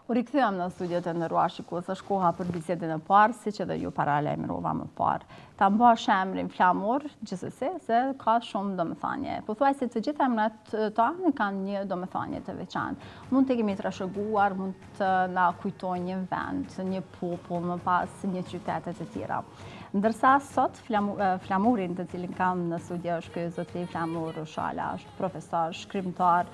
U rikëthyam në studiot e ndërruar shikues, është koha për bisedën e parë, siç edhe ju paralajmërova më parë. Ta mbash emrin flamur, gjithsesi se ka shumë domethënie. Pothuajse të gjitha emrat tonë kanë një domethënie të veçantë. Mund të kemi trashëguar, mund të na kujtojë një vend, një popull, më pas një qytet e të tjera. Ndërsa sot flamurin të cilin kam në studio është ky zoti Flamur Shala, është profesor, shkrimtar,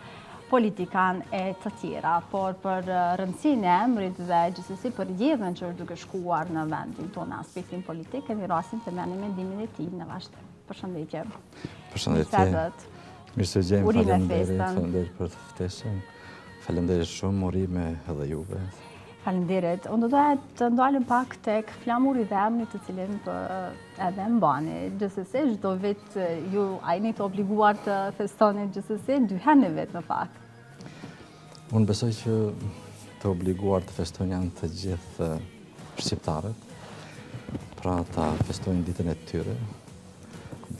politikan e të tjera, por për rëndësinë e emrit dhe gjithsesi për jetën që është duke shkuar në vendin tonë, aspektin politik, kemi rastin të merrni mendimin e tij në vazhdim. Përshëndetje. Përshëndetje. Mirë se gjejmë, faleminderit për të ftesën. Faleminderit shumë, urime edhe juve. Faleminderit. Unë do të ndalem pak tek flamuri dhe emrit të cilin edhe mbani. Gjithsesi çdo vit ju a jeni të obliguar të festoni gjithsesi dy herë në vit në fakt. Unë besoj që të obliguar të festojnë janë të gjithë shqiptarët, pra ta festojnë ditën e tyre,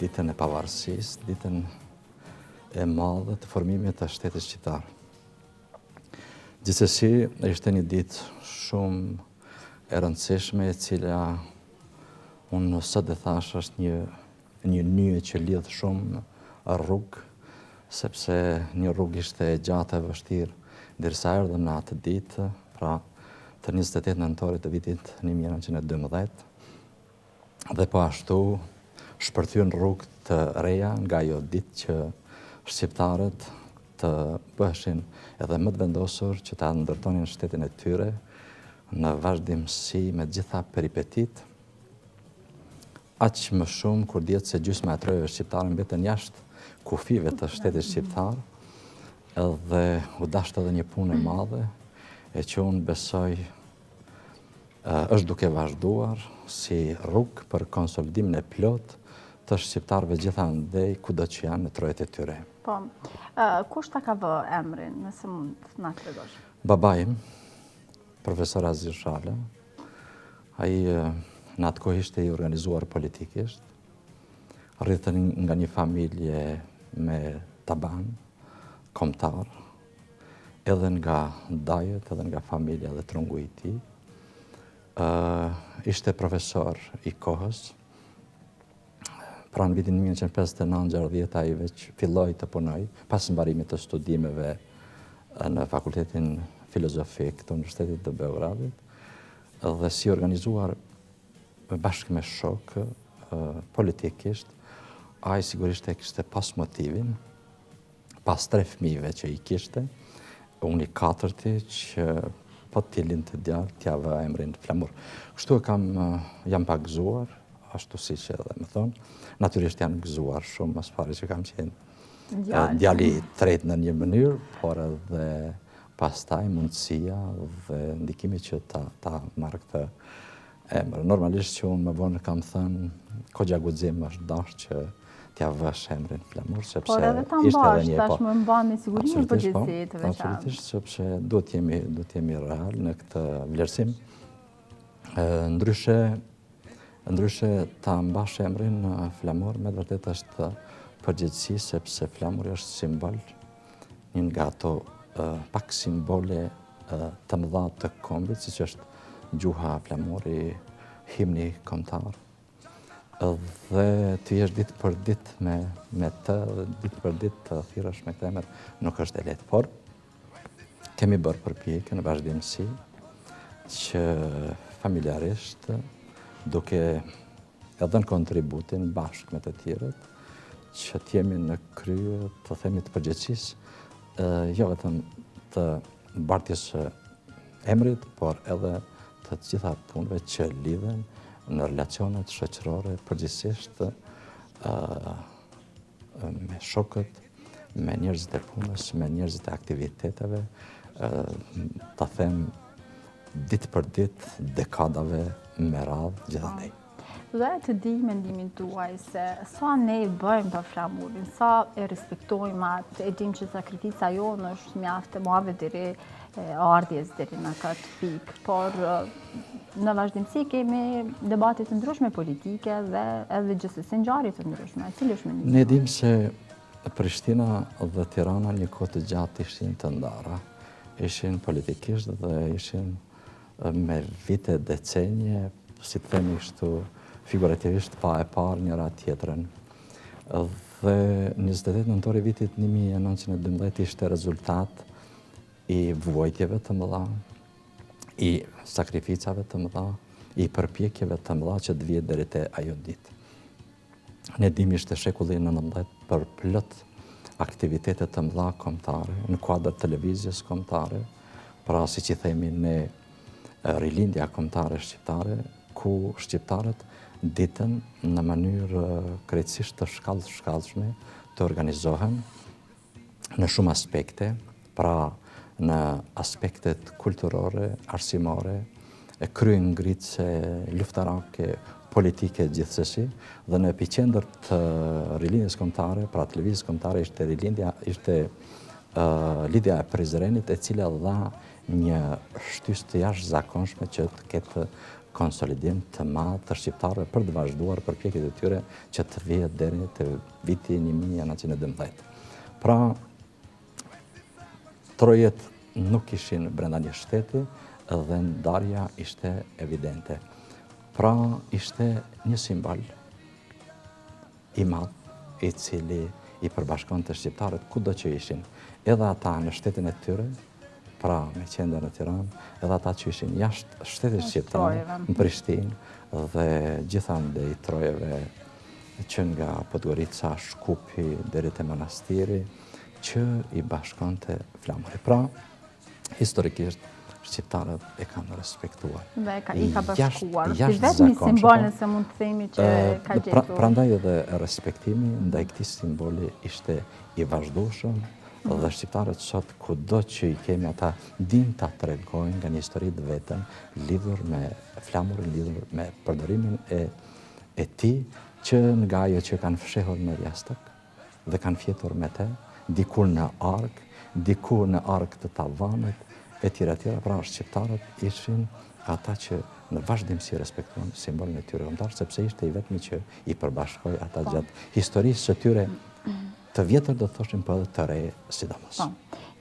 ditën e pavarësisë, ditën e madhe të formimit të shtetit shqiptar. Gjithsesi, ishte një ditë shumë e rëndësishme, e cila unë sot e thash është një nyje që lidh shumë rrugë, sepse një rrugë ishte e gjatë e vështirë, ndërsa erdhëm në atë ditë, pra të 28 nëntorit të vitit 1912, dhe po ashtu shpërthyen rrugë të reja nga ajo ditë që shqiptarët të bëheshin edhe më të vendosur që ta ndërtonin shtetin e tyre në vazhdimsi me gjitha peripetit, aq më shumë kur dihet se gjysma e trojeve shqiptare mbeten jashtë kufive të shtetit shqiptar, edhe u dasht edhe një punë e madhe, e që unë besoj është duke vazhduar si rrugë për konsolidimin e plot të shqiptarëve gjithandej kudo që janë në trojet e tyre. Po, kush ta ka vë emrin, nëse mund na tregosh? Babai im, profesor Aziz Shala, ai në atë kohë ishte i organizuar politikisht, rritën nga një familje me taban, kombëtar, edhe nga dajet, edhe nga familja dhe trungu i tij. Ishte profesor i kohës. Pra në vitin 1959-60 ai veç filloi të punoj, pas mbarimit të studimeve në Fakultetin Filozofik të Universitetit të Beogradit, dhe si organizuar bashkë me shok politikisht, ai sigurisht e kishte pas motivin, pas 3 fëmijëve që i kishte, unë i 4-ti që po t'i lindte djalë, t'ia vë emrin Flamur. Kështu jam pak gëzuar, ashtu si që edhe më thonë. Natyrisht janë gëzuar shumë, mas pari që kam qenë djali i tretë në një mënyrë, por edhe pastaj mundësia dhe ndikimi që ta marrë këtë emër. Normalisht që unë më vonë kam thënë, Kogja Guxim është dashur që t'ja vësh emrin Flamur, sepse por edhe ta mbash, tash më mban me siguri një përgjegjësi të veçantë. Absolutisht, sepse duhet jemi real në këtë vlerësim. Ndryshe ta mbash emrin Flamur me vërtet është përgjegjësi, sepse Flamuri është simbol, një nga ato pak simbole të mëdha të kombit, siç është gjuha Flamuri, himni kombëtar. Dhe të jesh ditë për ditë me të, ditë për ditë të thirrësh me këtë emër, nuk është e lehtë. Por kemi bërë përpjekje në vazhdimsi që familjarisht, duke dhënë kontributin bashkë me të tjerët, që t'jemi në krye të themi të përgjegjësisë, jo vetëm të bartjes së emrit, por edhe të gjitha punëve që lidhen në relacionet shoqërore përgjithsisht me shokët, me njerëzit e punës, me njerëzit e aktiviteteve, ta them ditë për ditë, dekadave me radhë gjithandej. Dhe të di mendimin tuaj se sa ne bëjmë për Flamurin, sa e respektojmë atë, e dim që sakrifica jonë është mjaft e madhe deri ardhjes deri në këtë pikë, por në vazhdimsi kemi debate të ndryshme politike dhe edhe gjithsesi ngjarje të ndryshme. Cili është mendimi? Ne dim se Prishtina dhe Tirana një kohë të gjatë ishin të ndara. ishin politikisht dhe ishin me vite, decenje, si të themi kështu, figurativisht pa e parë njëra tjetrën. Dhe 28 nëntori vitit 1912 ishte rezultat i vojtjeve të mëdha, i sakrificave të mëdha, i përpjekjeve të mëdha që të vihet deri te ajo ditë. Ne dimi ishte shekulli 19 për plot aktivitete të mëdha kombëtare, në kuadër televizjes kombëtare, pra si që themi ne rilindja kombëtare shqiptare, ku shqiptarët ditën në mënyrë krejtësisht të shkallshme të organizohen në shumë aspekte, pra në aspektet kulturore, arsimore, kryen ngritëse, luftarake, politike gjithsesi, dhe në epicendër të rilindjes kombëtare, pra televizjes kombëtare, ishte Lidja e Prizrenit, e cila dha një shtysë të jashtëzakonshme që të ketë konsolidim të madh të shqiptarëve për të vazhduar përpjekjet e tyre që të vihet deri te viti 1912. Pra, trojet nuk ishin brenda një shteti dhe ndarja ishte evidente. Pra, ishte një simbol i madh i cili i përbashkonte shqiptarët kudo që ishin, edhe ata në shtetin e tyre, pra me qendër në Tiranë, edhe ata që ishin jashtë shtetit shqiptar, në Prishtinë dhe gjithande i trojeve që nga Podgorica, Shkupi, deri te manastiri, që i bashkonte flamuri. Pra, historikisht, shqiptarët e kanë respektuar. Dhe i ka bashkuar. Si vetëm simbol nëse mund të themi që ka gjetur. Prandaj edhe respektimi ndaj këtij simboli ishte i vazhdueshëm. Dhe shqiptarët sot, kudo që i kemi, ata din ta tregojnë nga një histori të vetën, lidhur me flamurin, lidhur me përdorimin e tij, që nga ajo që kanë fshehur në jashtëk dhe kanë fjetur me te, dikur në ark, dikur në ark të tavanit, e tjera, pra shqiptarët ishin ata që në vazhdimsi respektuan simbolin e tyre kombëtar, sepse ishte i vetmi që i përbashkoi ata gjatë historisë së tyre të vjetër, do të thoshim, po edhe të re sidomos.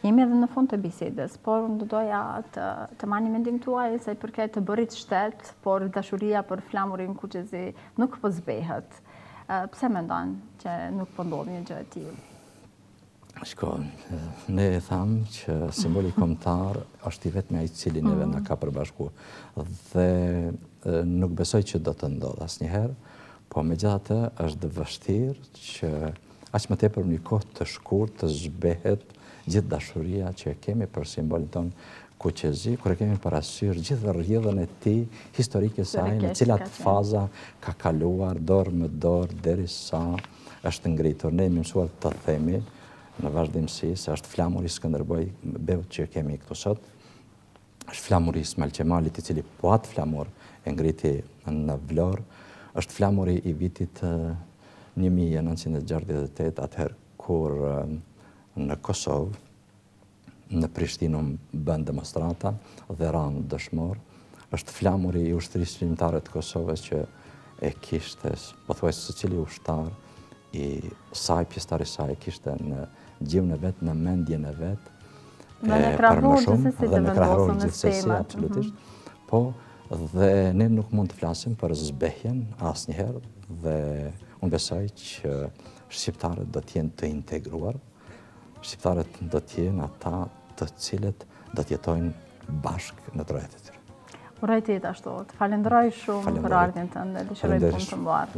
Jemi edhe në fund të bisedës, por unë doja të marrni mendim tuaj sa i përket të bërit shtet, por dashuria për flamurin kuqezi nuk po zbehet. Pse mendon që nuk po ndodh një gjë e tillë? Shko, ne e thamë që simboli kombëtar është i vetmi ai i cili neve na ka përbashkuar. Dhe nuk besoj që do të ndodh asnjëherë, po megjithatë është vështirë që aq më tepër në një kohë të shkurtë të zbehet gjithë dashuria që e kemi për simbolin ton kuqezi, kur e kemi parasysh gjithë rrjedhën e tij historike saj, në cilat faza ka kaluar dorë më dorë derisa është ngritur. Ne jemi mësuar të themi në vazhdimsi se është flamuri Skënderbeu Beut që kemi këtu sot, është flamuri Ismail Qemalit, i cili po atë flamur e ngriti në Vlorë, është flamuri i vitit 1968, atëherë kur në Kosovë, në Prishtinë bën demonstrata dhe ranë dëshmor, është flamuri i ushtrisë shqiptare të Kosovës që e kishte, pothuajse secili ushtar i saj, pjesëtar i saj, kishte në gjimin e vet, në mendjen e vet, dhe në krahëror gjithsesi, absolutisht. Po, dhe ne nuk mund të flasim për zbehjen asnjëherë, dhe unë besoj që shqiptarët do të jenë të integruar, shqiptarët do të jenë ata të cilët do të jetojnë bashkë në trojet e tyre. Uroj të jetë ashtu. Të falenderoj shumë për ardhmën tënde. Dëshiroj punë të mbarë.